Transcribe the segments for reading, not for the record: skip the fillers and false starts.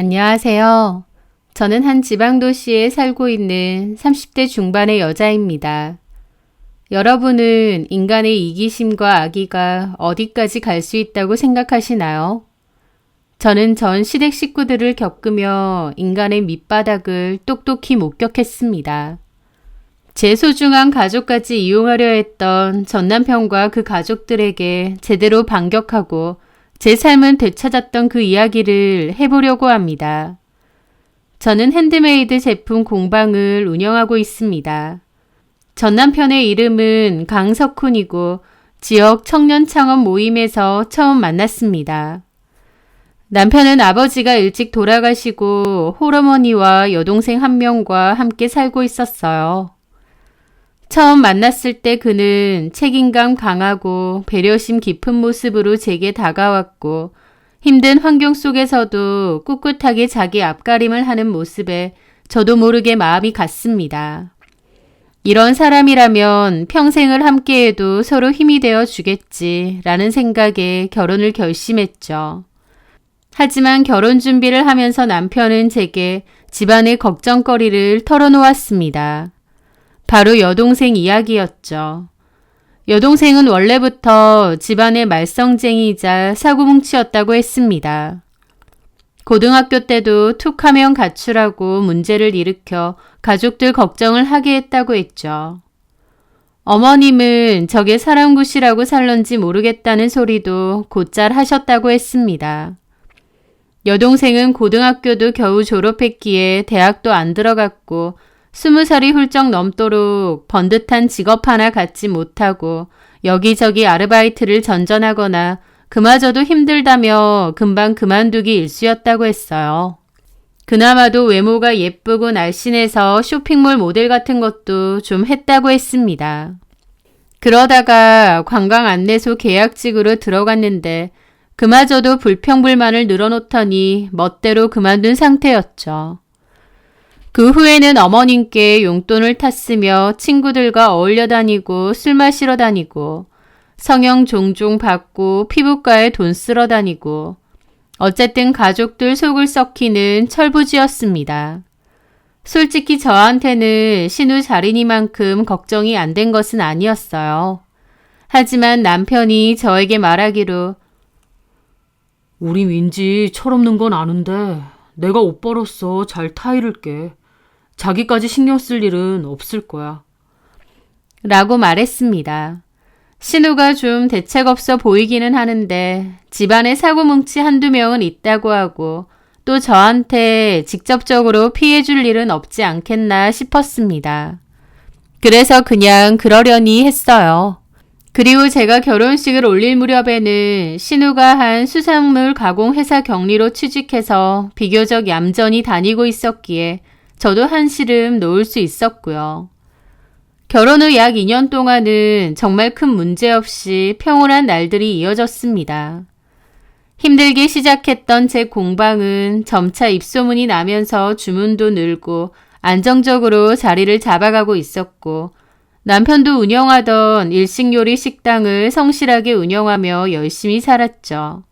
안녕하세요. 저는 한 지방도시에 살고 있는 30대 중반의 여자입니다. 여러분은 인간의 이기심과 악의가 어디까지 갈 수 있다고 생각하시나요? 저는 전 시댁 식구들을 겪으며 인간의 밑바닥을 똑똑히 목격했습니다. 제 소중한 가족까지 이용하려 했던 전 남편과 그 가족들에게 제대로 반격하고 제 삶은 되찾았던 그 이야기를 해보려고 합니다. 저는 핸드메이드 제품 공방을 운영하고 있습니다. 전 남편의 이름은 강석훈이고 지역 청년 창업 모임에서 처음 만났습니다. 남편은 아버지가 일찍 돌아가시고 홀어머니와 여동생 한 명과 함께 살고 있었어요. 처음 만났을 때 그는 책임감 강하고 배려심 깊은 모습으로 제게 다가왔고 힘든 환경 속에서도 꿋꿋하게 자기 앞가림을 하는 모습에 저도 모르게 마음이 갔습니다. 이런 사람이라면 평생을 함께해도 서로 힘이 되어 주겠지라는 생각에 결혼을 결심했죠. 하지만 결혼 준비를 하면서 남편은 제게 집안의 걱정거리를 털어놓았습니다. 바로 여동생 이야기였죠. 여동생은 원래부터 집안의 말썽쟁이이자 사고뭉치였다고 했습니다. 고등학교 때도 툭하면 가출하고 문제를 일으켜 가족들 걱정을 하게 했다고 했죠. 어머님은 저게 사람 굿이라고 살런지 모르겠다는 소리도 곧잘 하셨다고 했습니다. 여동생은 고등학교도 겨우 졸업했기에 대학도 안 들어갔고 20살이 훌쩍 넘도록 번듯한 직업 하나 갖지 못하고 여기저기 아르바이트를 전전하거나 그마저도 힘들다며 금방 그만두기 일쑤였다고 했어요. 그나마도 외모가 예쁘고 날씬해서 쇼핑몰 모델 같은 것도 좀 했다고 했습니다. 그러다가 관광 안내소 계약직으로 들어갔는데 그마저도 불평불만을 늘어놓더니 멋대로 그만둔 상태였죠. 그 후에는 어머님께 용돈을 탔으며 친구들과 어울려 다니고 술 마시러 다니고 성형 종종 받고 피부과에 돈 쓰러 다니고 어쨌든 가족들 속을 썩히는 철부지였습니다. 솔직히 저한테는 신우 자린이만큼 걱정이 안 된 것은 아니었어요. 하지만 남편이 저에게 말하기로 우리 민지 철없는 건 아는데 내가 옷 벌었어 잘 타이를게. 자기까지 신경 쓸 일은 없을 거야. 라고 말했습니다. 신우가 좀 대책 없어 보이기는 하는데 집안에 사고뭉치 한두 명은 있다고 하고 또 저한테 직접적으로 피해줄 일은 없지 않겠나 싶었습니다. 그래서 그냥 그러려니 했어요. 그리고 제가 결혼식을 올릴 무렵에는 신우가 한 수산물 가공 회사 경리로 취직해서 비교적 얌전히 다니고 있었기에 저도 한시름 놓을 수 있었고요. 결혼 후 약 2년 동안은 정말 큰 문제 없이 평온한 날들이 이어졌습니다. 힘들게 시작했던 제 공방은 점차 입소문이 나면서 주문도 늘고 안정적으로 자리를 잡아가고 있었고 남편도 운영하던 일식요리 식당을 성실하게 운영하며 열심히 살았죠.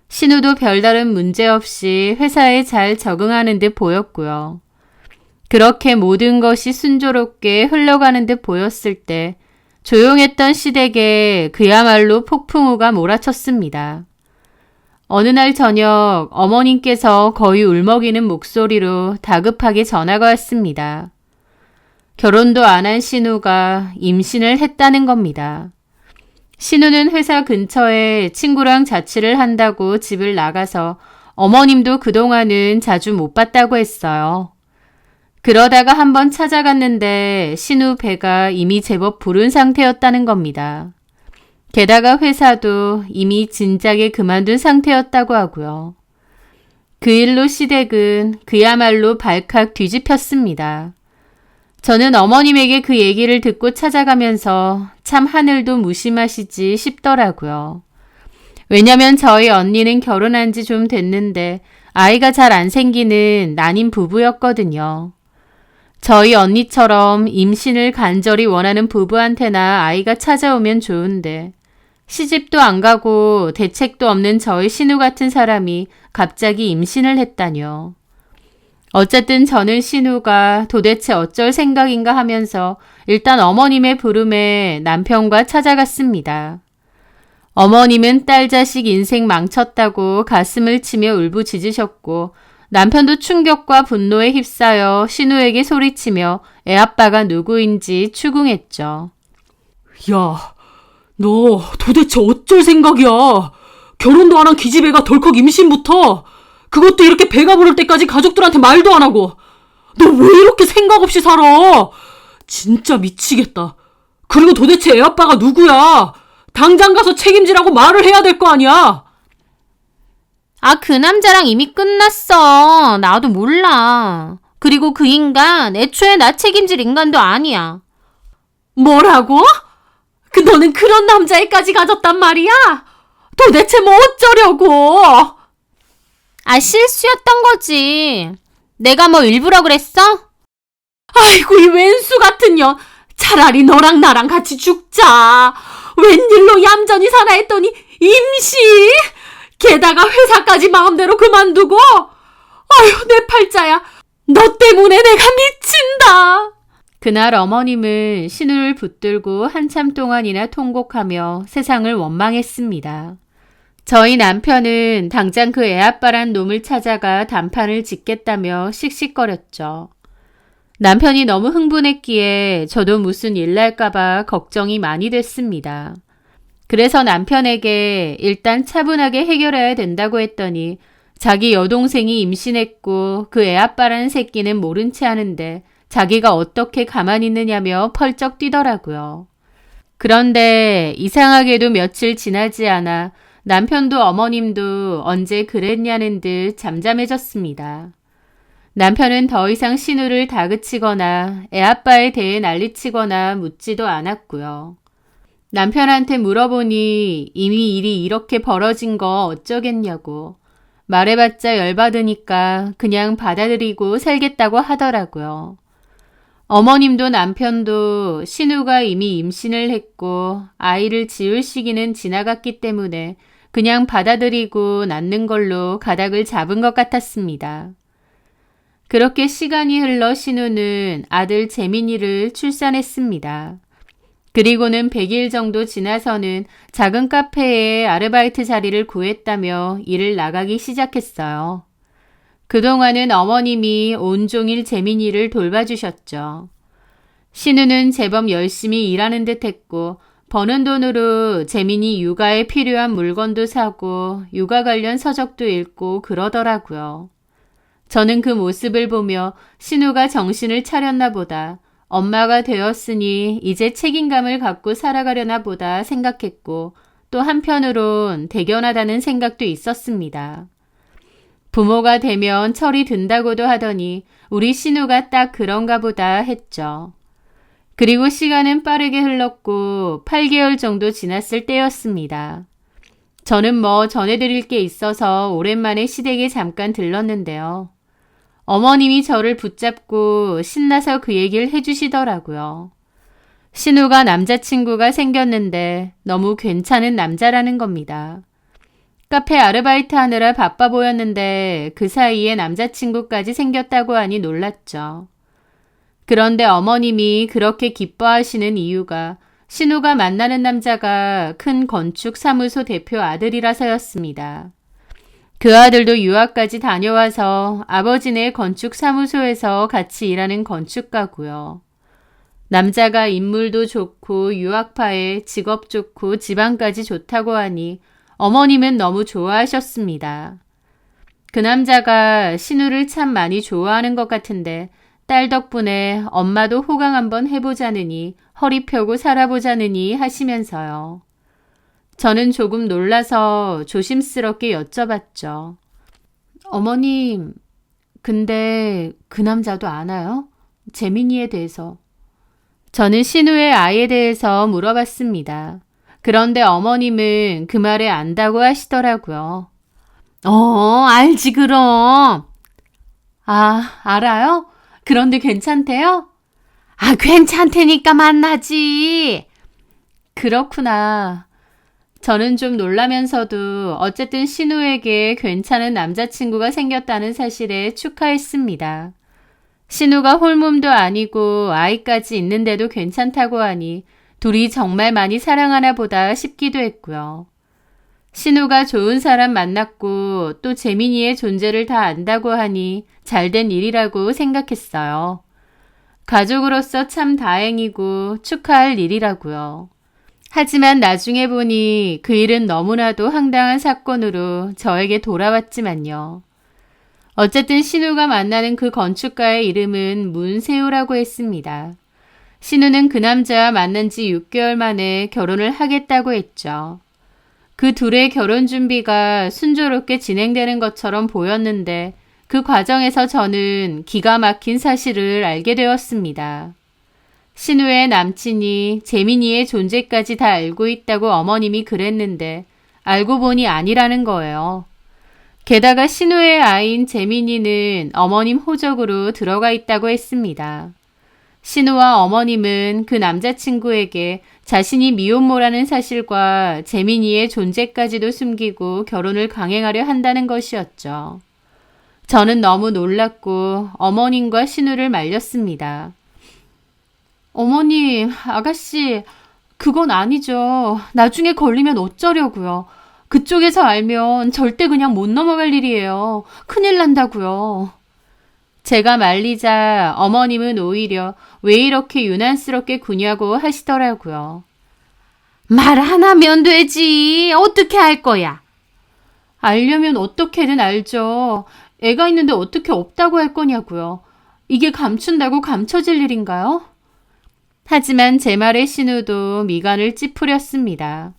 신우도 별다른 문제 없이 회사에 잘 적응하는 듯 보였고요. 그렇게 모든 것이 순조롭게 흘러가는 듯 보였을 때 조용했던 시댁에 그야말로 폭풍우가 몰아쳤습니다. 어느 날 저녁 어머님께서 거의 울먹이는 목소리로 다급하게 전화가 왔습니다. 결혼도 안 한 신우가 임신을 했다는 겁니다. 신우는 회사 근처에 친구랑 자취를 한다고 집을 나가서 어머님도 그동안은 자주 못 봤다고 했어요. 그러다가 한번 찾아갔는데 신우 배가 이미 제법 부른 상태였다는 겁니다. 게다가 회사도 이미 진작에 그만둔 상태였다고 하고요. 그 일로 시댁은 그야말로 발칵 뒤집혔습니다. 저는 어머님에게 그 얘기를 듣고 찾아가면서 참 하늘도 무심하시지 싶더라고요. 왜냐면 저희 언니는 결혼한 지 좀 됐는데 아이가 잘 안 생기는 난임 부부였거든요. 저희 언니처럼 임신을 간절히 원하는 부부한테나 아이가 찾아오면 좋은데 시집도 안 가고 대책도 없는 저의 신우 같은 사람이 갑자기 임신을 했다뇨. 어쨌든 저는 신우가 도대체 어쩔 생각인가 하면서 일단 어머님의 부름에 남편과 찾아갔습니다. 어머님은 딸 자식 인생 망쳤다고 가슴을 치며 울부짖으셨고 남편도 충격과 분노에 휩싸여 신우에게 소리치며 애아빠가 누구인지 추궁했죠. 야, 너 도대체 어쩔 생각이야? 결혼도 안 한 기집애가 덜컥 임신부터 그것도 이렇게 배가 부를 때까지 가족들한테 말도 안 하고 너 왜 이렇게 생각 없이 살아? 진짜 미치겠다. 그리고 도대체 애아빠가 누구야? 당장 가서 책임지라고 말을 해야 될 거 아니야? 아, 그 남자랑 이미 끝났어. 나도 몰라. 그리고 그 인간 애초에 나 책임질 인간도 아니야. 뭐라고? 너는 그런 남자애까지 가졌단 말이야? 도대체 뭐 어쩌려고? 아, 실수였던 거지. 내가 뭐 일부러 그랬어? 아이고, 이 왼수 같은 년. 차라리 너랑 나랑 같이 죽자. 웬일로 얌전히 살아 했더니 임시? 게다가 회사까지 마음대로 그만두고. 아휴, 내 팔자야. 너 때문에 내가 미친다. 그날 어머님은 신우를 붙들고 한참 동안이나 통곡하며 세상을 원망했습니다. 저희 남편은 당장 그 애아빠란 놈을 찾아가 단판을 짓겠다며 씩씩거렸죠. 남편이 너무 흥분했기에 저도 무슨 일 날까봐 걱정이 많이 됐습니다. 그래서 남편에게 일단 차분하게 해결해야 된다고 했더니 자기 여동생이 임신했고 그 애아빠라는 새끼는 모른 채 하는데 자기가 어떻게 가만히 있느냐며 펄쩍 뛰더라고요. 그런데 이상하게도 며칠 지나지 않아 남편도 어머님도 언제 그랬냐는 듯 잠잠해졌습니다. 남편은 더 이상 신우를 다그치거나 애아빠에 대해 난리치거나 묻지도 않았고요. 남편한테 물어보니 이미 일이 이렇게 벌어진 거 어쩌겠냐고 말해봤자 열받으니까 그냥 받아들이고 살겠다고 하더라고요. 어머님도 남편도 신우가 이미 임신을 했고 아이를 지울 시기는 지나갔기 때문에 그냥 받아들이고 낳는 걸로 가닥을 잡은 것 같았습니다. 그렇게 시간이 흘러 신우는 아들 재민이를 출산했습니다. 그리고는 100일 정도 지나서는 작은 카페에 아르바이트 자리를 구했다며 일을 나가기 시작했어요. 그동안은 어머님이 온종일 재민이를 돌봐주셨죠. 신우는 제법 열심히 일하는 듯 했고 버는 돈으로 재민이 육아에 필요한 물건도 사고 육아 관련 서적도 읽고 그러더라고요. 저는 그 모습을 보며 신우가 정신을 차렸나 보다, 엄마가 되었으니 이제 책임감을 갖고 살아가려나 보다 생각했고 또 한편으론 대견하다는 생각도 있었습니다. 부모가 되면 철이 든다고도 하더니 우리 신우가 딱 그런가 보다 했죠. 그리고 시간은 빠르게 흘렀고 8개월 정도 지났을 때였습니다. 저는 뭐 전해드릴 게 있어서 오랜만에 시댁에 잠깐 들렀는데요. 어머님이 저를 붙잡고 신나서 그 얘기를 해주시더라고요. 신우가 남자친구가 생겼는데 너무 괜찮은 남자라는 겁니다. 카페 아르바이트 하느라 바빠 보였는데 그 사이에 남자친구까지 생겼다고 하니 놀랐죠. 그런데 어머님이 그렇게 기뻐하시는 이유가 신우가 만나는 남자가 큰 건축 사무소 대표 아들이라서였습니다. 그 아들도 유학까지 다녀와서 아버지네 건축 사무소에서 같이 일하는 건축가고요. 남자가 인물도 좋고 유학파에 직업 좋고 집안까지 좋다고 하니 어머님은 너무 좋아하셨습니다. 그 남자가 신우를 참 많이 좋아하는 것 같은데 딸 덕분에 엄마도 호강 한번 해보자느니 허리 펴고 살아보자느니 하시면서요. 저는 조금 놀라서 조심스럽게 여쭤봤죠. 어머님, 근데 그 남자도 아나요? 재민이에 대해서. 저는 신우의 아이에 대해서 물어봤습니다. 그런데 어머님은 그 말에 안다고 하시더라고요. 알지 그럼. 아, 알아요? 그런데 괜찮대요? 아, 괜찮다니까 만나지. 그렇구나. 저는 좀 놀라면서도 어쨌든 신우에게 괜찮은 남자친구가 생겼다는 사실에 축하했습니다. 신우가 홀몸도 아니고 아이까지 있는데도 괜찮다고 하니 둘이 정말 많이 사랑하나 보다 싶기도 했고요. 신우가 좋은 사람 만났고 또 재민이의 존재를 다 안다고 하니 잘된 일이라고 생각했어요. 가족으로서 참 다행이고 축하할 일이라고요. 하지만 나중에 보니 그 일은 너무나도 황당한 사건으로 저에게 돌아왔지만요. 어쨌든 신우가 만나는 그 건축가의 이름은 문세우라고 했습니다. 신우는 그 남자와 만난 지 6개월 만에 결혼을 하겠다고 했죠. 그 둘의 결혼 준비가 순조롭게 진행되는 것처럼 보였는데 그 과정에서 저는 기가 막힌 사실을 알게 되었습니다. 신우의 남친이 재민이의 존재까지 다 알고 있다고 어머님이 그랬는데 알고 보니 아니라는 거예요. 게다가 신우의 아이인 재민이는 어머님 호적으로 들어가 있다고 했습니다. 신우와 어머님은 그 남자친구에게 자신이 미혼모라는 사실과 재민이의 존재까지도 숨기고 결혼을 강행하려 한다는 것이었죠. 저는 너무 놀랐고 어머님과 신우를 말렸습니다. 어머님, 아가씨, 그건 아니죠. 나중에 걸리면 어쩌려고요. 그쪽에서 알면 절대 그냥 못 넘어갈 일이에요. 큰일 난다고요. 제가 말리자 어머님은 오히려 왜 이렇게 유난스럽게 구냐고 하시더라고요. 말 안 하면 되지. 어떻게 할 거야? 알려면 어떻게든 알죠. 애가 있는데 어떻게 없다고 할 거냐고요. 이게 감춘다고 감춰질 일인가요? 하지만 제 말에 신우도 미간을 찌푸렸습니다.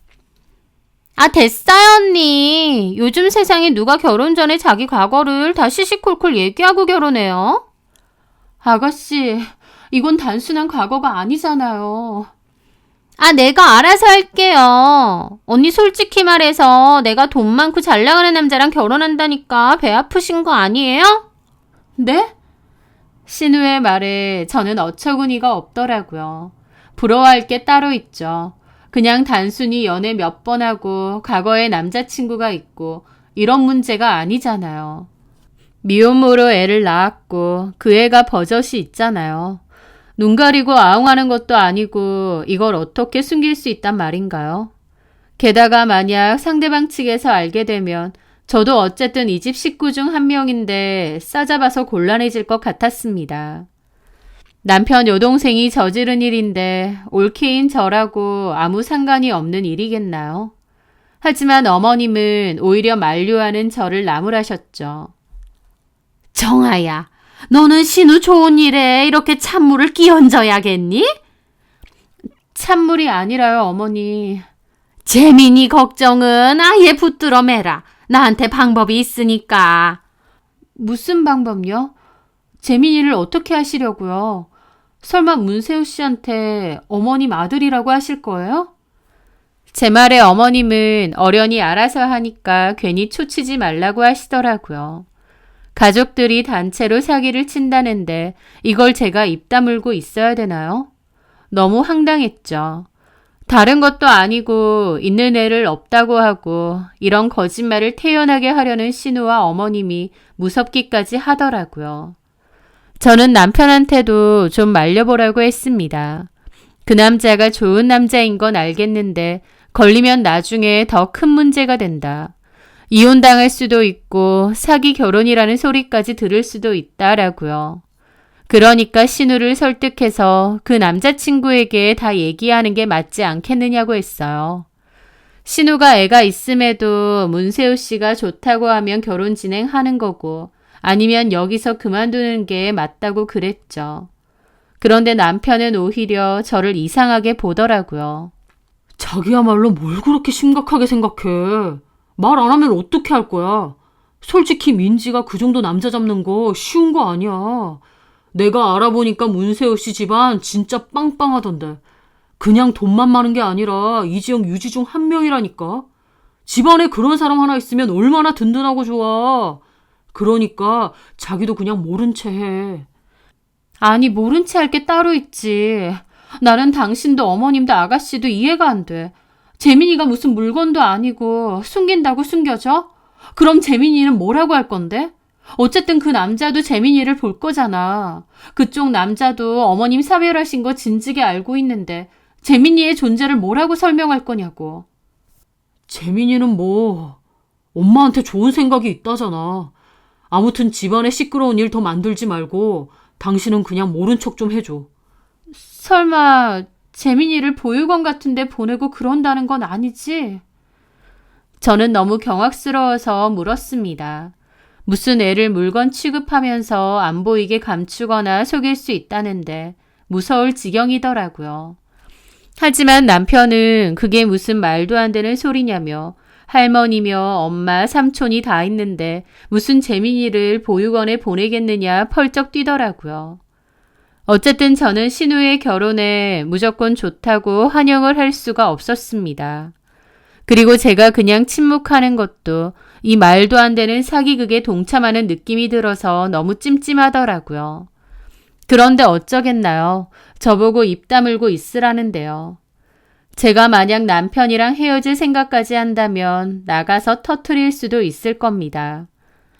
아, 됐어요, 언니. 요즘 세상에 누가 결혼 전에 자기 과거를 다 시시콜콜 얘기하고 결혼해요? 아가씨, 이건 단순한 과거가 아니잖아요. 아, 내가 알아서 할게요. 언니 솔직히 말해서 내가 돈 많고 잘 나가는 남자랑 결혼한다니까 배 아프신 거 아니에요? 네? 신우의 말에 저는 어처구니가 없더라고요. 부러워할 게 따로 있죠. 그냥 단순히 연애 몇 번 하고 과거에 남자친구가 있고 이런 문제가 아니잖아요. 미혼모로 애를 낳았고 그 애가 버젓이 있잖아요. 눈 가리고 아웅하는 것도 아니고 이걸 어떻게 숨길 수 있단 말인가요? 게다가 만약 상대방 측에서 알게 되면 저도 어쨌든 이 집 식구 중 한 명인데 싸잡아서 곤란해질 것 같았습니다. 남편 여동생이 저지른 일인데 올케인 저라고 아무 상관이 없는 일이겠나요? 하지만 어머님은 오히려 만류하는 저를 나무라셨죠. 정아야, 너는 신우 좋은 일에 이렇게 찬물을 끼얹어야겠니? 찬물이 아니라요, 어머니. 재민이 걱정은 아예 붙들어 매라. 나한테 방법이 있으니까. 무슨 방법요? 재민이를 어떻게 하시려고요? 설마 문세우 씨한테 어머님 아들이라고 하실 거예요? 제 말에 어머님은 어련히 알아서 하니까 괜히 초치지 말라고 하시더라고요. 가족들이 단체로 사기를 친다는데 이걸 제가 입 다물고 있어야 되나요? 너무 황당했죠. 다른 것도 아니고 있는 애를 없다고 하고 이런 거짓말을 태연하게 하려는 신우와 어머님이 무섭기까지 하더라고요. 저는 남편한테도 좀 말려보라고 했습니다. 그 남자가 좋은 남자인 건 알겠는데 걸리면 나중에 더 큰 문제가 된다. 이혼당할 수도 있고 사기 결혼이라는 소리까지 들을 수도 있다라고요. 그러니까 신우를 설득해서 그 남자친구에게 다 얘기하는 게 맞지 않겠느냐고 했어요. 신우가 애가 있음에도 문세우 씨가 좋다고 하면 결혼 진행하는 거고 아니면 여기서 그만두는 게 맞다고 그랬죠. 그런데 남편은 오히려 저를 이상하게 보더라고요. 자기야말로 뭘 그렇게 심각하게 생각해. 말 안 하면 어떻게 할 거야. 솔직히 민지가 그 정도 남자 잡는 거 쉬운 거 아니야. 내가 알아보니까 문세우 씨 집안 진짜 빵빵하던데. 그냥 돈만 많은 게 아니라 이지영 유지 중 한 명이라니까. 집안에 그런 사람 하나 있으면 얼마나 든든하고 좋아. 그러니까 자기도 그냥 모른 채 해. 아니, 모른 채 할 게 따로 있지. 나는 당신도 어머님도 아가씨도 이해가 안 돼. 재민이가 무슨 물건도 아니고 숨긴다고 숨겨져? 그럼 재민이는 뭐라고 할 건데? 어쨌든 그 남자도 재민이를 볼 거잖아. 그쪽 남자도 어머님 사별하신 거 진즉에 알고 있는데 재민이의 존재를 뭐라고 설명할 거냐고. 재민이는 뭐 엄마한테 좋은 생각이 있다잖아. 아무튼 집안에 시끄러운 일 더 만들지 말고 당신은 그냥 모른 척 좀 해줘. 설마 재민이를 보육원 같은 데 보내고 그런다는 건 아니지? 저는 너무 경악스러워서 물었습니다. 무슨 애를 물건 취급하면서 안 보이게 감추거나 속일 수 있다는데 무서울 지경이더라고요. 하지만 남편은 그게 무슨 말도 안 되는 소리냐며 할머니며 엄마, 삼촌이 다 있는데 무슨 재민이를 보육원에 보내겠느냐 펄쩍 뛰더라고요. 어쨌든 저는 신우의 결혼에 무조건 좋다고 환영을 할 수가 없었습니다. 그리고 제가 그냥 침묵하는 것도 이 말도 안 되는 사기극에 동참하는 느낌이 들어서 너무 찜찜하더라고요. 그런데 어쩌겠나요? 저보고 입 다물고 있으라는데요. 제가 만약 남편이랑 헤어질 생각까지 한다면 나가서 터트릴 수도 있을 겁니다.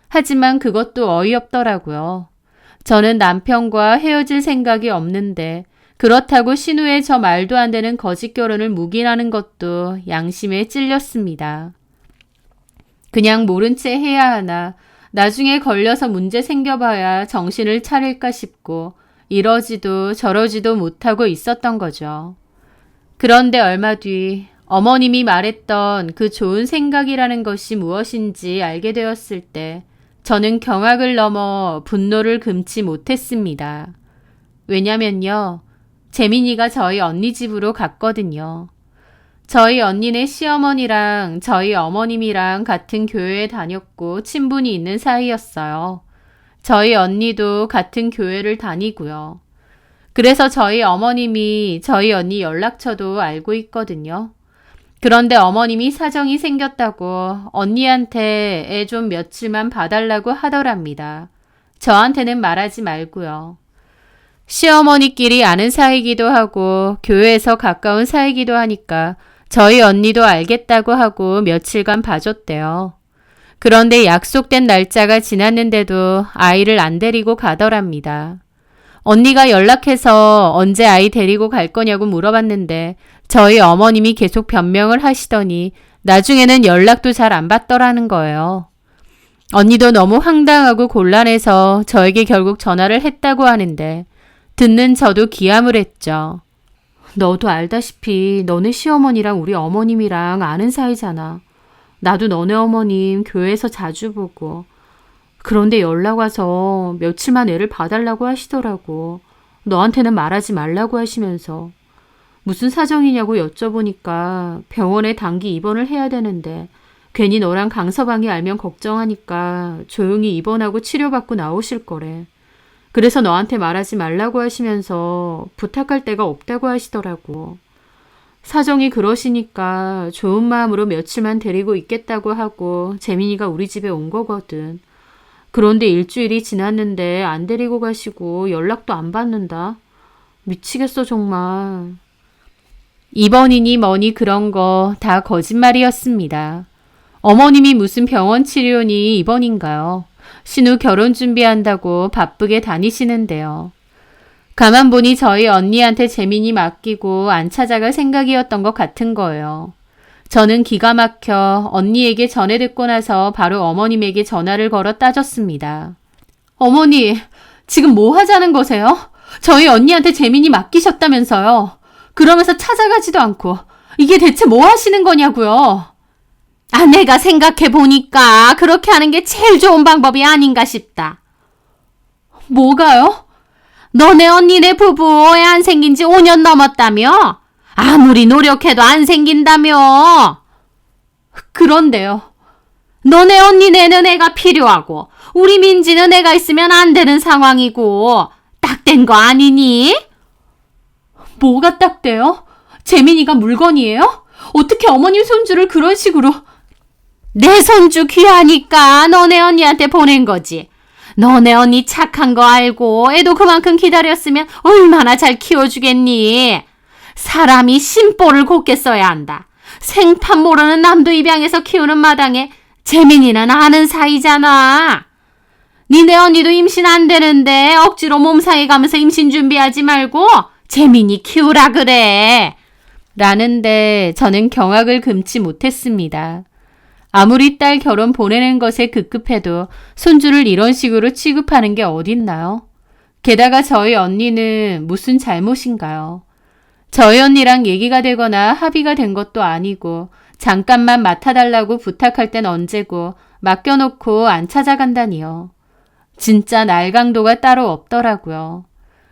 하지만 그것도 어이없더라고요. 저는 남편과 헤어질 생각이 없는데 그렇다고 신우의 저 말도 안 되는 거짓 결혼을 묵인하는 것도 양심에 찔렸습니다. 그냥 모른 채 해야 하나, 나중에 걸려서 문제 생겨봐야 정신을 차릴까 싶고 이러지도 저러지도 못하고 있었던 거죠. 그런데 얼마 뒤 어머님이 말했던 그 좋은 생각이라는 것이 무엇인지 알게 되었을 때 저는 경악을 넘어 분노를 금치 못했습니다. 왜냐면요, 재민이가 저희 언니 집으로 갔거든요. 저희 언니네 시어머니랑 저희 어머님이랑 같은 교회에 다녔고 친분이 있는 사이였어요. 저희 언니도 같은 교회를 다니고요. 그래서 저희 어머님이 저희 언니 연락처도 알고 있거든요. 그런데 어머님이 사정이 생겼다고 언니한테 애 좀 며칠만 봐달라고 하더랍니다. 저한테는 말하지 말고요. 시어머니끼리 아는 사이기도 하고 교회에서 가까운 사이기도 하니까 저희 언니도 알겠다고 하고 며칠간 봐줬대요. 그런데 약속된 날짜가 지났는데도 아이를 안 데리고 가더랍니다. 언니가 연락해서 언제 아이 데리고 갈 거냐고 물어봤는데 저희 어머님이 계속 변명을 하시더니 나중에는 연락도 잘 안 받더라는 거예요. 언니도 너무 황당하고 곤란해서 저에게 결국 전화를 했다고 하는데 듣는 저도 기함을 했죠. 너도 알다시피 너네 시어머니랑 우리 어머님이랑 아는 사이잖아. 나도 너네 어머님 교회에서 자주 보고. 그런데 연락 와서 며칠만 애를 봐달라고 하시더라고. 너한테는 말하지 말라고 하시면서. 무슨 사정이냐고 여쭤보니까 병원에 단기 입원을 해야 되는데 괜히 너랑 강서방이 알면 걱정하니까 조용히 입원하고 치료받고 나오실 거래. 그래서 너한테 말하지 말라고 하시면서 부탁할 데가 없다고 하시더라고. 사정이 그러시니까 좋은 마음으로 며칠만 데리고 있겠다고 하고 재민이가 우리 집에 온 거거든. 그런데 일주일이 지났는데 안 데리고 가시고 연락도 안 받는다. 미치겠어 정말. 입원이니 뭐니 그런 거 다 거짓말이었습니다. 어머님이 무슨 병원 치료니 입원인가요? 신우 결혼 준비한다고 바쁘게 다니시는데요. 가만 보니 저희 언니한테 재민이 맡기고 안 찾아갈 생각이었던 것 같은 거예요. 저는 기가 막혀 언니에게 전해 듣고 나서 바로 어머님에게 전화를 걸어 따졌습니다. 어머니, 지금 뭐 하자는 거세요? 저희 언니한테 재민이 맡기셨다면서요. 그러면서 찾아가지도 않고 이게 대체 뭐 하시는 거냐고요. 내가 생각해보니까 그렇게 하는 게 제일 좋은 방법이 아닌가 싶다. 뭐가요? 너네 언니네 부부 애 안 생긴 지 5년 넘었다며? 아무리 노력해도 안 생긴다며? 그런데요. 너네 언니네는 애가 필요하고 우리 민지는 애가 있으면 안 되는 상황이고 딱 된 거 아니니? 뭐가 딱 돼요? 재민이가 물건이에요? 어떻게 어머님 손주를 그런 식으로... 내 손주 귀하니까 너네 언니한테 보낸 거지. 너네 언니 착한 거 알고 애도 그만큼 기다렸으면 얼마나 잘 키워주겠니? 사람이 심보를 곱게 써야 한다. 생판 모르는 남도 입양해서 키우는 마당에 재민이는 아는 사이잖아. 니네 언니도 임신 안 되는데 억지로 몸상에 가면서 임신 준비하지 말고 재민이 키우라 그래. 라는데 저는 경악을 금치 못했습니다. 아무리 딸 결혼 보내는 것에 급급해도 손주를 이런 식으로 취급하는 게 어딨나요? 게다가 저희 언니는 무슨 잘못인가요? 저희 언니랑 얘기가 되거나 합의가 된 것도 아니고 잠깐만 맡아달라고 부탁할 땐 언제고 맡겨놓고 안 찾아간다니요. 진짜 날강도가 따로 없더라고요.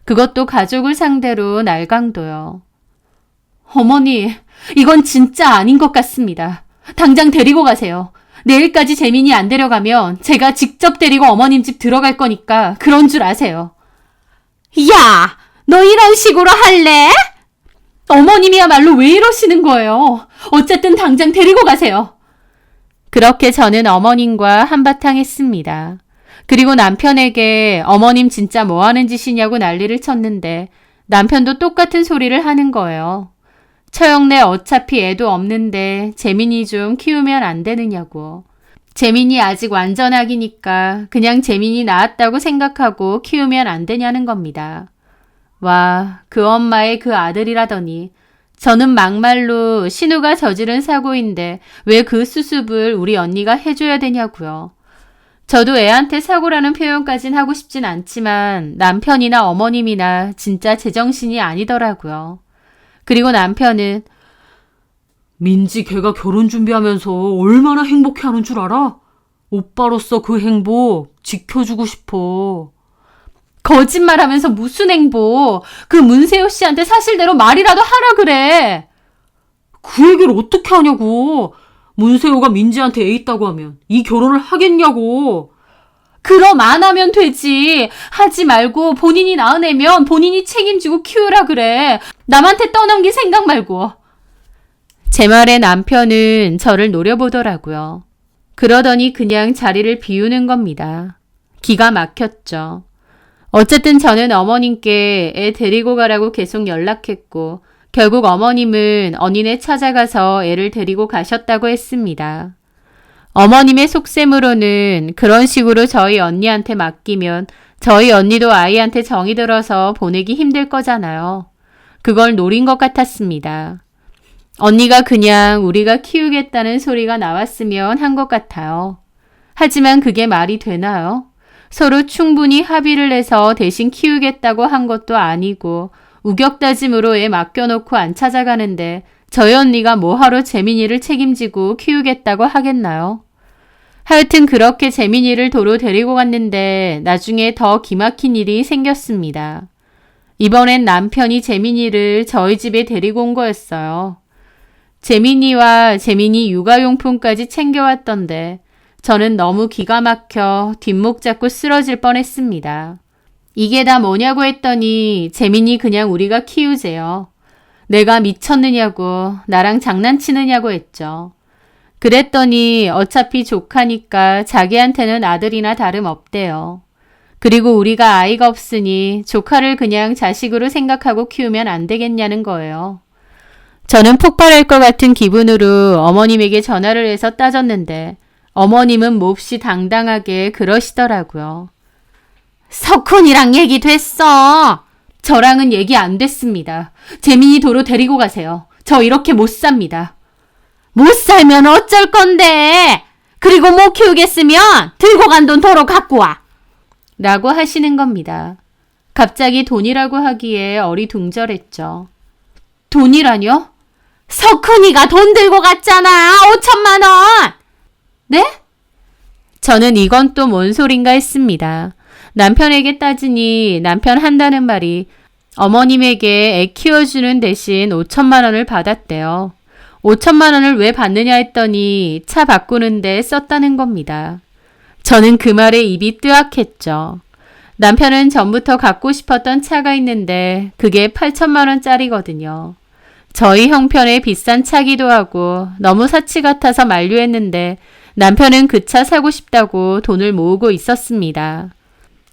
그것도 가족을 상대로 날강도요. 어머니, 이건 진짜 아닌 것 같습니다. 당장 데리고 가세요. 내일까지 재민이 안 데려가면 제가 직접 데리고 어머님 집 들어갈 거니까 그런 줄 아세요. 야, 너 이런 식으로 할래? 어머님이야말로 왜 이러시는 거예요? 어쨌든 당장 데리고 가세요. 그렇게 저는 어머님과 한바탕 했습니다. 그리고 남편에게 어머님 진짜 뭐 하는 짓이냐고 난리를 쳤는데 남편도 똑같은 소리를 하는 거예요. 처형내 어차피 애도 없는데 재민이 좀 키우면 안 되느냐고. 재민이 아직 완전 아기니까 그냥 재민이 낳았다고 생각하고 키우면 안 되냐는 겁니다. 와, 그 엄마의 그 아들이라더니 저는 막말로 신우가 저지른 사고인데 왜 그 수습을 우리 언니가 해줘야 되냐고요. 저도 애한테 사고라는 표현까진 하고 싶진 않지만 남편이나 어머님이나 진짜 제정신이 아니더라고요. 그리고 남편은 민지 걔가 결혼 준비하면서 얼마나 행복해하는 줄 알아? 오빠로서 그 행복 지켜주고 싶어. 거짓말하면서 무슨 행복. 그 문세호 씨한테 사실대로 말이라도 하라 그래. 그 얘기를 어떻게 하냐고. 문세호가 민지한테 애 있다고 하면 이 결혼을 하겠냐고. 그럼 안 하면 되지. 하지 말고 본인이 낳은 애면 본인이 책임지고 키우라 그래. 남한테 떠넘길 생각 말고. 제 말에 남편은 저를 노려보더라고요. 그러더니 그냥 자리를 비우는 겁니다. 기가 막혔죠. 어쨌든 저는 어머님께 애 데리고 가라고 계속 연락했고 결국 어머님은 언니네 찾아가서 애를 데리고 가셨다고 했습니다. 어머님의 속셈으로는 그런 식으로 저희 언니한테 맡기면 저희 언니도 아이한테 정이 들어서 보내기 힘들 거잖아요. 그걸 노린 것 같았습니다. 언니가 그냥 우리가 키우겠다는 소리가 나왔으면 한 것 같아요. 하지만 그게 말이 되나요? 서로 충분히 합의를 해서 대신 키우겠다고 한 것도 아니고 우격다짐으로 애 맡겨놓고 안 찾아가는데 저희 언니가 뭐하러 재민이를 책임지고 키우겠다고 하겠나요? 하여튼 그렇게 재민이를 도로 데리고 갔는데 나중에 더 기막힌 일이 생겼습니다. 이번엔 남편이 재민이를 저희 집에 데리고 온 거였어요. 재민이와 재민이 육아용품까지 챙겨왔던데 저는 너무 기가 막혀 뒷목 잡고 쓰러질 뻔했습니다. 이게 다 뭐냐고 했더니 재민이 그냥 우리가 키우재요. 내가 미쳤느냐고 나랑 장난치느냐고 했죠. 그랬더니 어차피 조카니까 자기한테는 아들이나 다름없대요. 그리고 우리가 아이가 없으니 조카를 그냥 자식으로 생각하고 키우면 안 되겠냐는 거예요. 저는 폭발할 것 같은 기분으로 어머님에게 전화를 해서 따졌는데 어머님은 몹시 당당하게 그러시더라고요. 석훈이랑 얘기 됐어. 저랑은 얘기 안 됐습니다. 재민이 도로 데리고 가세요. 저 이렇게 못 삽니다. 못 살면 어쩔 건데. 그리고 못 키우겠으면 들고 간 돈 도로 갖고 와. 라고 하시는 겁니다. 갑자기 돈이라고 하기에 어리둥절했죠. 돈이라뇨? 석훈이가 돈 들고 갔잖아. 5천만 원. 네? 저는 이건 또 뭔 소린가 했습니다. 남편에게 따지니 남편 한다는 말이 어머님에게 애 키워주는 대신 5천만 원을 받았대요. 5천만 원을 왜 받느냐 했더니 차 바꾸는데 썼다는 겁니다. 저는 그 말에 입이 뜨악했죠. 남편은 전부터 갖고 싶었던 차가 있는데 그게 8천만 원짜리거든요. 저희 형편에 비싼 차기도 하고 너무 사치 같아서 만류했는데 남편은 그 차 사고 싶다고 돈을 모으고 있었습니다.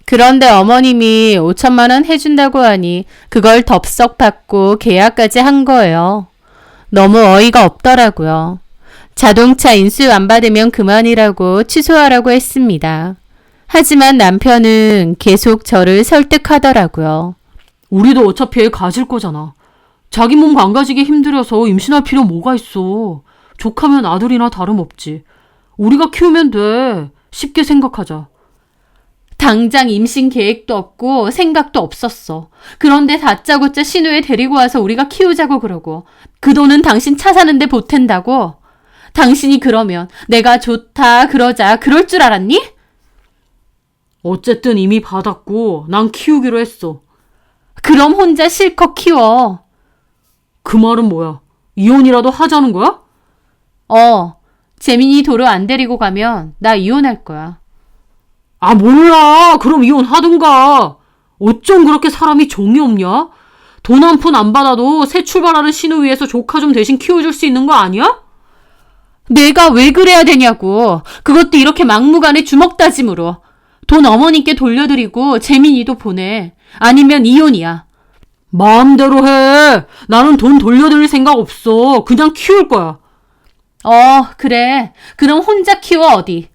그런데 어머님이 5천만 원 해준다고 하니 그걸 덥석 받고 계약까지 한 거예요. 너무 어이가 없더라고요. 자동차 인수 안 받으면 그만이라고 취소하라고 했습니다. 하지만 남편은 계속 저를 설득하더라고요. 우리도 어차피 애 가질 거잖아. 자기 몸 망가지게 힘들어서 임신할 필요 뭐가 있어. 조카면 아들이나 다름없지. 우리가 키우면 돼. 쉽게 생각하자. 당장 임신 계획도 없고 생각도 없었어. 그런데 다짜고짜 신우에 데리고 와서 우리가 키우자고 그러고 그 돈은 당신 차 사는데 보탠다고? 당신이 그러면 내가 좋다 그러자 그럴 줄 알았니? 어쨌든 이미 받았고 난 키우기로 했어. 그럼 혼자 실컷 키워. 그 말은 뭐야? 이혼이라도 하자는 거야? 재민이 도로 안 데리고 가면 나 이혼할 거야. 아, 몰라. 그럼 이혼하든가. 어쩜 그렇게 사람이 정이 없냐? 돈 한 푼 안 받아도 새 출발하는 신우 위해서 조카 좀 대신 키워줄 수 있는 거 아니야? 내가 왜 그래야 되냐고. 그것도 이렇게 막무가내 주먹 다짐으로. 돈 어머니께 돌려드리고 재민이도 보내. 아니면 이혼이야. 마음대로 해. 나는 돈 돌려드릴 생각 없어. 그냥 키울 거야. 그래. 그럼 혼자 키워 어디.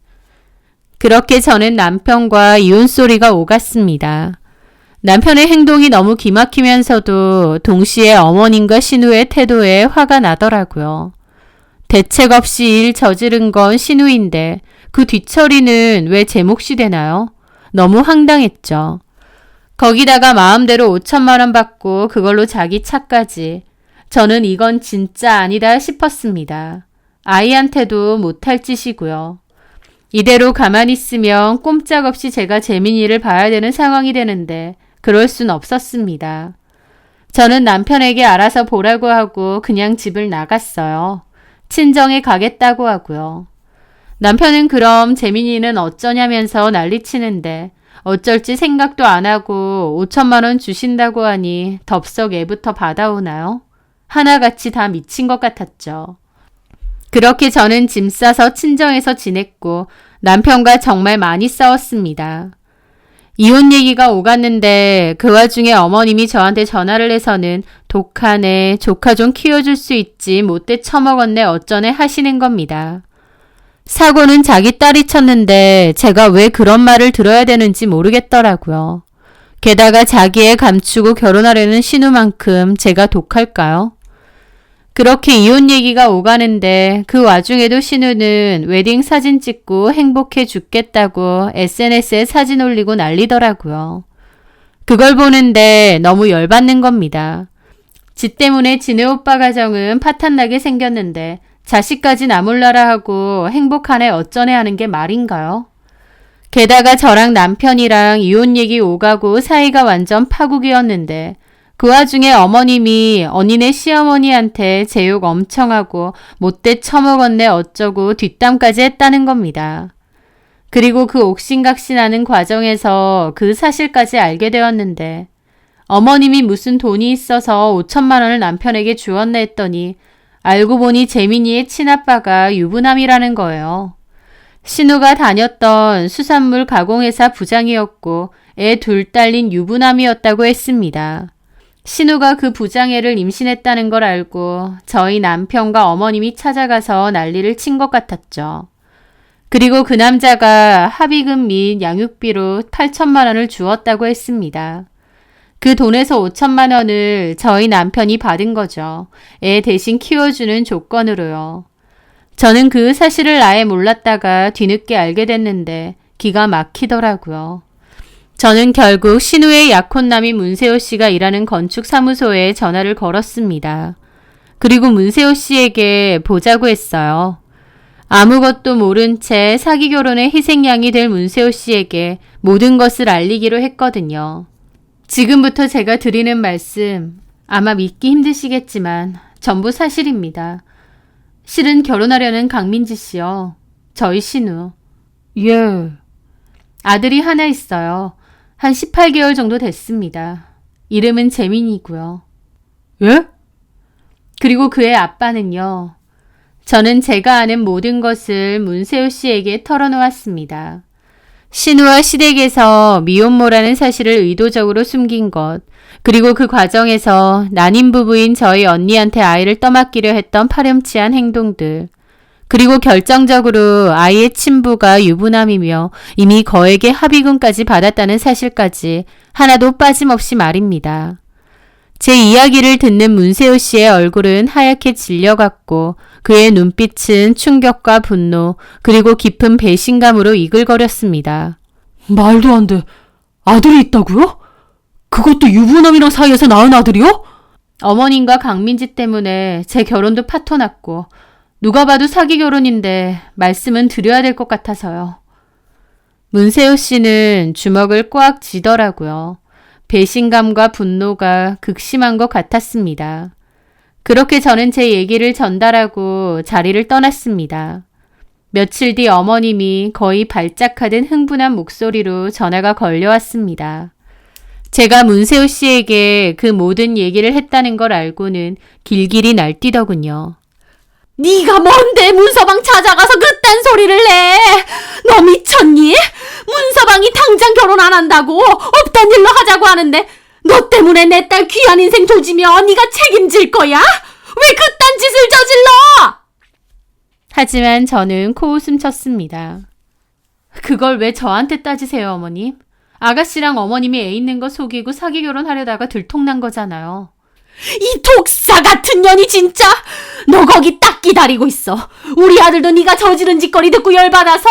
그렇게 저는 남편과 이혼 소리가 오갔습니다. 남편의 행동이 너무 기막히면서도 동시에 어머님과 신우의 태도에 화가 나더라고요. 대책 없이 일 저지른 건 신우인데 그 뒤처리는 왜 제 몫이 되나요? 너무 황당했죠. 거기다가 마음대로 5천만 원 받고 그걸로 자기 차까지. 저는 이건 진짜 아니다 싶었습니다. 아이한테도 못할 짓이고요. 이대로 가만히 있으면 꼼짝없이 제가 재민이를 봐야 되는 상황이 되는데 그럴 순 없었습니다. 저는 남편에게 알아서 보라고 하고 그냥 집을 나갔어요. 친정에 가겠다고 하고요. 남편은 그럼 재민이는 어쩌냐면서 난리치는데 어쩔지 생각도 안 하고 5천만 원 주신다고 하니 덥석 애부터 받아오나요? 하나같이 다 미친 것 같았죠. 그렇게 저는 짐 싸서 친정에서 지냈고 남편과 정말 많이 싸웠습니다. 이혼 얘기가 오갔는데 그 와중에 어머님이 저한테 전화를 해서는 독하네, 조카 좀 키워줄 수 있지, 못돼 처먹었네 어쩌네 하시는 겁니다. 사고는 자기 딸이 쳤는데 제가 왜 그런 말을 들어야 되는지 모르겠더라고요. 게다가 자기애 감추고 결혼하려는 신우만큼 제가 독할까요? 그렇게 이혼 얘기가 오가는데 그 와중에도 신우는 웨딩 사진 찍고 행복해 죽겠다고 SNS에 사진 올리고 난리더라고요. 그걸 보는데 너무 열받는 겁니다. 지 때문에 진우 오빠 가정은 파탄나게 생겼는데 자식까지 나 몰라라 하고 행복하네 어쩌네 하는 게 말인가요? 게다가 저랑 남편이랑 이혼 얘기 오가고 사이가 완전 파국이었는데 그 와중에 어머님이 언니네 시어머니한테 제 욕 엄청 하고 못돼 처먹었네 어쩌고 뒷담까지 했다는 겁니다. 그리고 그 옥신각신하는 과정에서 그 사실까지 알게 되었는데 어머님이 무슨 돈이 있어서 5천만 원을 남편에게 주었네 했더니 알고 보니 재민이의 친아빠가 유부남이라는 거예요. 신우가 다녔던 수산물 가공회사 부장이었고 애 둘 딸린 유부남이었다고 했습니다. 신우가 그 부장애를 임신했다는 걸 알고 저희 남편과 어머님이 찾아가서 난리를 친 것 같았죠. 그리고 그 남자가 합의금 및 양육비로 8천만 원을 주었다고 했습니다. 그 돈에서 5천만 원을 저희 남편이 받은 거죠. 애 대신 키워주는 조건으로요. 저는 그 사실을 아예 몰랐다가 뒤늦게 알게 됐는데 기가 막히더라고요. 저는 결국 신우의 약혼남인 문세호 씨가 일하는 건축사무소에 전화를 걸었습니다. 그리고 문세호 씨에게 보자고 했어요. 아무것도 모른 채 사기 결혼의 희생양이 될 문세호 씨에게 모든 것을 알리기로 했거든요. 지금부터 제가 드리는 말씀 아마 믿기 힘드시겠지만 전부 사실입니다. 실은 결혼하려는 강민지 씨요. 저희 신우. 예. 아들이 하나 있어요. 한 18개월 정도 됐습니다. 이름은 재민이고요. 예? 그리고 그의 아빠는요. 저는 제가 아는 모든 것을 문세호 씨에게 털어놓았습니다. 신우와 시댁에서 미혼모라는 사실을 의도적으로 숨긴 것, 그리고 그 과정에서 난임 부부인 저희 언니한테 아이를 떠맡기려 했던 파렴치한 행동들. 그리고 결정적으로 아이의 친부가 유부남이며 이미 거액의 합의금까지 받았다는 사실까지 하나도 빠짐없이 말입니다. 제 이야기를 듣는 문세호 씨의 얼굴은 하얗게 질려갔고 그의 눈빛은 충격과 분노 그리고 깊은 배신감으로 이글거렸습니다. 말도 안 돼. 아들이 있다고요? 그것도 유부남이랑 사이에서 낳은 아들이요? 어머님과 강민지 때문에 제 결혼도 파토났고 누가 봐도 사기 결혼인데 말씀은 드려야 될 것 같아서요. 문세호 씨는 주먹을 꽉 쥐더라고요. 배신감과 분노가 극심한 것 같았습니다. 그렇게 저는 제 얘기를 전달하고 자리를 떠났습니다. 며칠 뒤 어머님이 거의 발작하듯 흥분한 목소리로 전화가 걸려왔습니다. 제가 문세호 씨에게 그 모든 얘기를 했다는 걸 알고는 길길이 날뛰더군요. 네가 뭔데 문서방 찾아가서 그딴 소리를 내? 너 미쳤니? 문서방이 당장 결혼 안 한다고 없단 일로 하자고 하는데 너 때문에 내 딸 귀한 인생 조지면 네가 책임질 거야? 왜 그딴 짓을 저질러? 하지만 저는 코웃음 쳤습니다. 그걸 왜 저한테 따지세요, 어머님? 아가씨랑 어머님이 애 있는 거 속이고 사기 결혼하려다가 들통난 거잖아요. 이 독사 같은 년이 진짜! 너 거기 딱 기다리고 있어. 우리 아들도 네가 저지른 짓거리 듣고 열받아서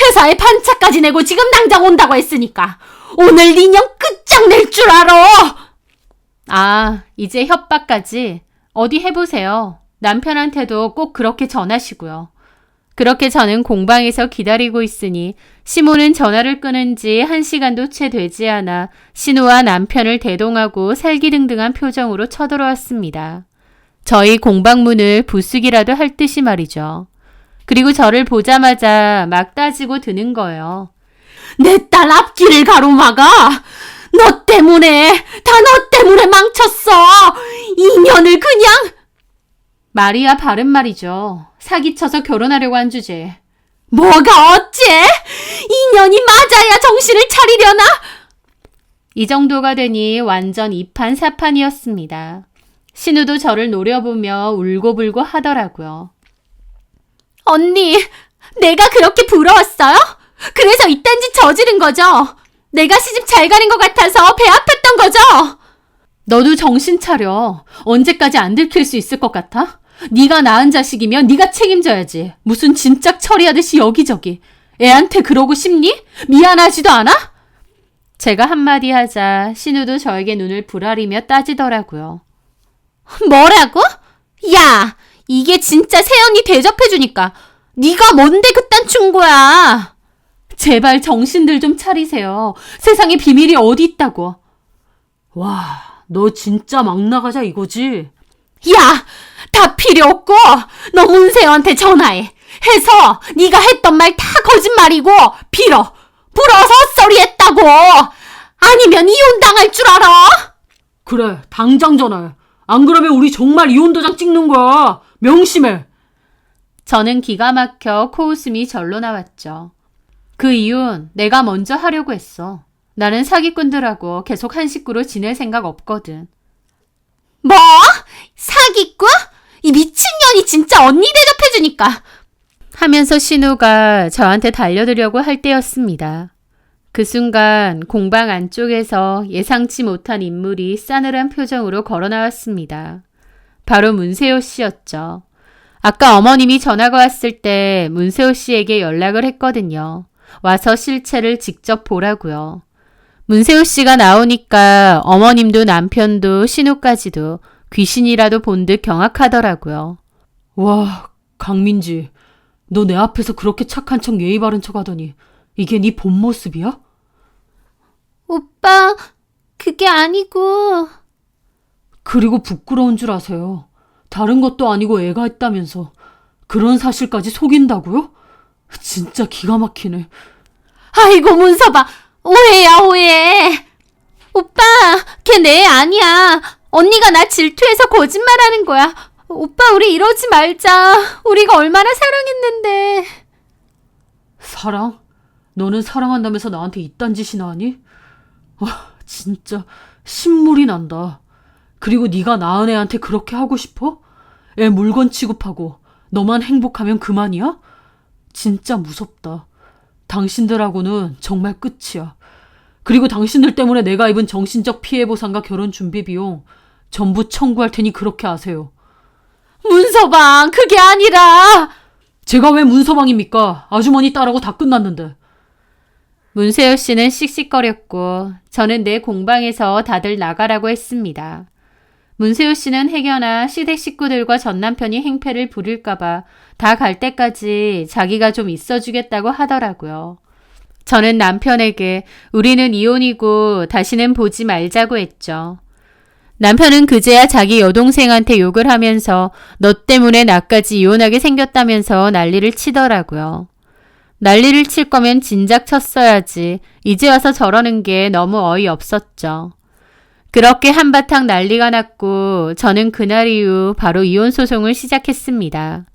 회사에 반차까지 내고 지금 당장 온다고 했으니까 오늘 네 년 끝장낼 줄 알아. 아, 이제 협박까지? 어디 해보세요. 남편한테도 꼭 그렇게 전하시고요. 그렇게 저는 공방에서 기다리고 있으니 시모는 전화를 끊은 지 1시간도 채 되지 않아 신우와 남편을 대동하고 살기등등한 표정으로 쳐들어왔습니다. 저희 공방문을 부수기라도 할 듯이 말이죠. 그리고 저를 보자마자 막 따지고 드는 거예요. 내 딸 앞길을 가로막아. 너 때문에, 다 너 때문에 망쳤어. 인연을 그냥. 말이야 바른 말이죠. 사기쳐서 결혼하려고 한 주제. 뭐가 어째? 인연이 맞아야 정신을 차리려나? 이 정도가 되니 완전 이판사판이었습니다. 신우도 저를 노려보며 울고불고 하더라고요. 언니, 내가 그렇게 부러웠어요? 그래서 이딴 짓 저지른 거죠? 내가 시집 잘 가는 것 같아서 배 아팠던 거죠? 너도 정신 차려. 언제까지 안 들킬 수 있을 것 같아? 네가 낳은 자식이면 네가 책임져야지. 무슨 진작 처리하듯이 여기저기. 애한테 그러고 싶니? 미안하지도 않아? 제가 한마디 하자 신우도 저에게 눈을 부라리며 따지더라고요. 뭐라고? 야, 이게 진짜 새언니 대접해주니까 네가 뭔데 그딴 충고야. 제발 정신들 좀 차리세요. 세상에 비밀이 어디 있다고. 와, 너 진짜 막 나가자 이거지? 야, 다 필요 없고 너 문세호한테 전화해. 해서 네가 했던 말 다 거짓말이고 불어서 헛소리했다고. 아니면 이혼당할 줄 알아? 그래, 당장 전화해. 안 그러면 우리 정말 이혼 도장 찍는 거야. 명심해. 저는 기가 막혀 코웃음이 절로 나왔죠. 그 이유는 내가 먼저 하려고 했어. 나는 사기꾼들하고 계속 한 식구로 지낼 생각 없거든. 뭐? 사기꾼? 이 미친년이 진짜 언니 대접해주니까. 하면서 신우가 저한테 달려들려고 할 때였습니다. 그 순간 공방 안쪽에서 예상치 못한 인물이 싸늘한 표정으로 걸어 나왔습니다. 바로 문세호 씨였죠. 아까 어머님이 전화가 왔을 때 문세호 씨에게 연락을 했거든요. 와서 실체를 직접 보라고요. 문세호 씨가 나오니까 어머님도 남편도 신우까지도 귀신이라도 본 듯 경악하더라고요. 와, 강민지. 너 내 앞에서 그렇게 착한 척 예의 바른 척 하더니 이게 네 본 모습이야? 오빠, 그게 아니고. 그리고 부끄러운 줄 아세요. 다른 것도 아니고 애가 있다면서 그런 사실까지 속인다고요? 진짜 기가 막히네. 아이고 문서봐. 오해야 오해. 오빠, 걔 내 애 아니야. 언니가 나 질투해서 거짓말하는 거야. 오빠, 우리 이러지 말자. 우리가 얼마나 사랑했는데. 사랑? 너는 사랑한다면서 나한테 이딴 짓이나 하니? 와, 진짜 신물이 난다. 그리고 네가 낳은 애한테 그렇게 하고 싶어? 애 물건 취급하고 너만 행복하면 그만이야? 진짜 무섭다. 당신들하고는 정말 끝이야. 그리고 당신들 때문에 내가 입은 정신적 피해 보상과 결혼 준비 비용 전부 청구할 테니 그렇게 아세요. 문서방, 그게 아니라! 제가 왜 문서방입니까? 아주머니 딸하고 다 끝났는데. 문세호 씨는 씩씩거렸고 저는 내 공방에서 다들 나가라고 했습니다. 문세호 씨는 해결나 시댁 식구들과 전 남편이 행패를 부릴까봐 다 갈 때까지 자기가 좀 있어주겠다고 하더라고요. 저는 남편에게 우리는 이혼이고 다시는 보지 말자고 했죠. 남편은 그제야 자기 여동생한테 욕을 하면서 너 때문에 나까지 이혼하게 생겼다면서 난리를 치더라고요. 난리를 칠 거면 진작 쳤어야지. 이제 와서 저러는 게 너무 어이없었죠. 그렇게 한바탕 난리가 났고 저는 그날 이후 바로 이혼 소송을 시작했습니다.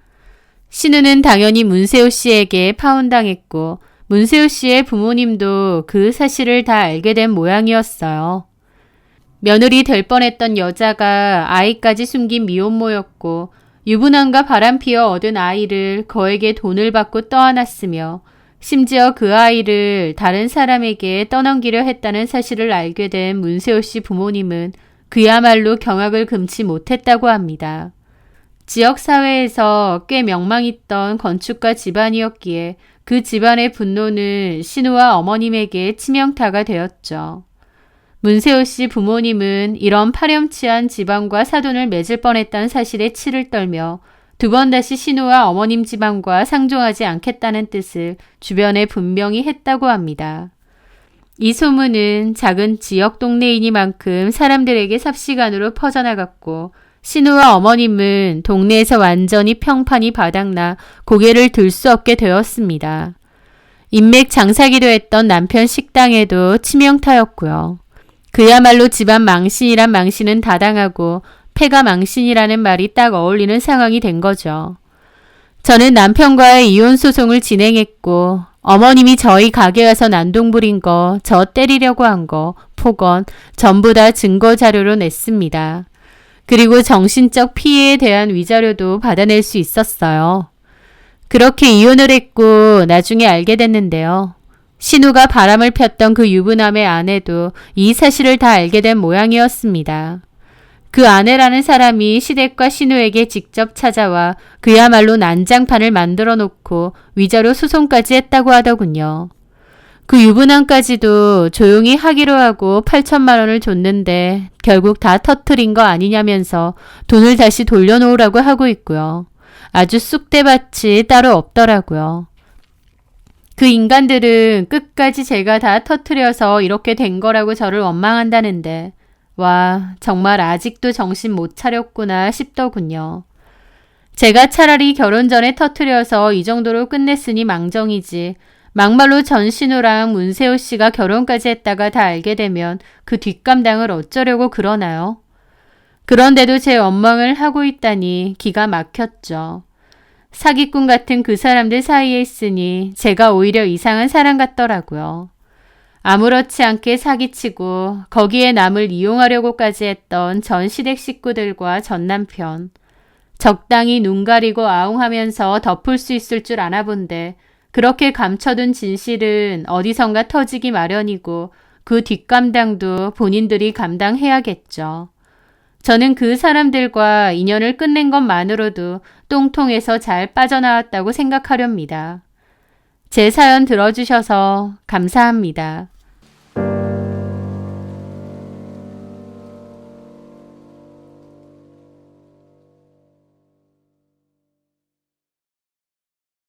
신우는 당연히 문세호 씨에게 파혼당했고 문세호 씨의 부모님도 그 사실을 다 알게 된 모양이었어요. 며느리 될 뻔했던 여자가 아이까지 숨긴 미혼모였고 유부남과 바람피어 얻은 아이를 거액의 돈을 받고 떠안았으며 심지어 그 아이를 다른 사람에게 떠넘기려 했다는 사실을 알게 된 문세호 씨 부모님은 그야말로 경악을 금치 못했다고 합니다. 지역사회에서 꽤 명망있던 건축가 집안이었기에 그 집안의 분노는 신우와 어머님에게 치명타가 되었죠. 문세호 씨 부모님은 이런 파렴치한 집안과 사돈을 맺을 뻔했다는 사실에 치를 떨며 두 번 다시 신우와 어머님 집안과 상종하지 않겠다는 뜻을 주변에 분명히 했다고 합니다. 이 소문은 작은 지역 동네이니만큼 사람들에게 삽시간으로 퍼져나갔고 신우와 어머님은 동네에서 완전히 평판이 바닥나 고개를 들 수 없게 되었습니다. 인맥 장사기도 했던 남편 식당에도 치명타였고요. 그야말로 집안 망신이란 망신은 다당하고 패가 망신이라는 말이 딱 어울리는 상황이 된 거죠. 저는 남편과의 이혼 소송을 진행했고 어머님이 저희 가게 와서 난동 부린 거, 저 때리려고 한 거, 폭언 전부 다 증거 자료로 냈습니다. 그리고 정신적 피해에 대한 위자료도 받아낼 수 있었어요. 그렇게 이혼을 했고 나중에 알게 됐는데요. 신우가 바람을 폈던 그 유부남의 아내도 이 사실을 다 알게 된 모양이었습니다. 그 아내라는 사람이 시댁과 신우에게 직접 찾아와 그야말로 난장판을 만들어 놓고 위자료 소송까지 했다고 하더군요. 그 유부남까지도 조용히 하기로 하고 8천만 원을 줬는데 결국 다 터트린 거 아니냐면서 돈을 다시 돌려놓으라고 하고 있고요. 아주 쑥대밭이 따로 없더라고요. 그 인간들은 끝까지 제가 다 터트려서 이렇게 된 거라고 저를 원망한다는데 와, 정말 아직도 정신 못 차렸구나 싶더군요. 제가 차라리 결혼 전에 터트려서 이 정도로 끝냈으니 망정이지. 막말로 전신우랑 문세호 씨가 결혼까지 했다가 다 알게 되면 그 뒷감당을 어쩌려고 그러나요? 그런데도 제 원망을 하고 있다니 기가 막혔죠. 사기꾼 같은 그 사람들 사이에 있으니 제가 오히려 이상한 사람 같더라고요. 아무렇지 않게 사기치고 거기에 남을 이용하려고까지 했던 전 시댁 식구들과 전 남편. 적당히 눈 가리고 아웅하면서 덮을 수 있을 줄 아나 본데 그렇게 감춰둔 진실은 어디선가 터지기 마련이고 그 뒷감당도 본인들이 감당해야겠죠. 저는 그 사람들과 인연을 끝낸 것만으로도 똥통에서 잘 빠져나왔다고 생각하렵니다. 제 사연 들어주셔서 감사합니다.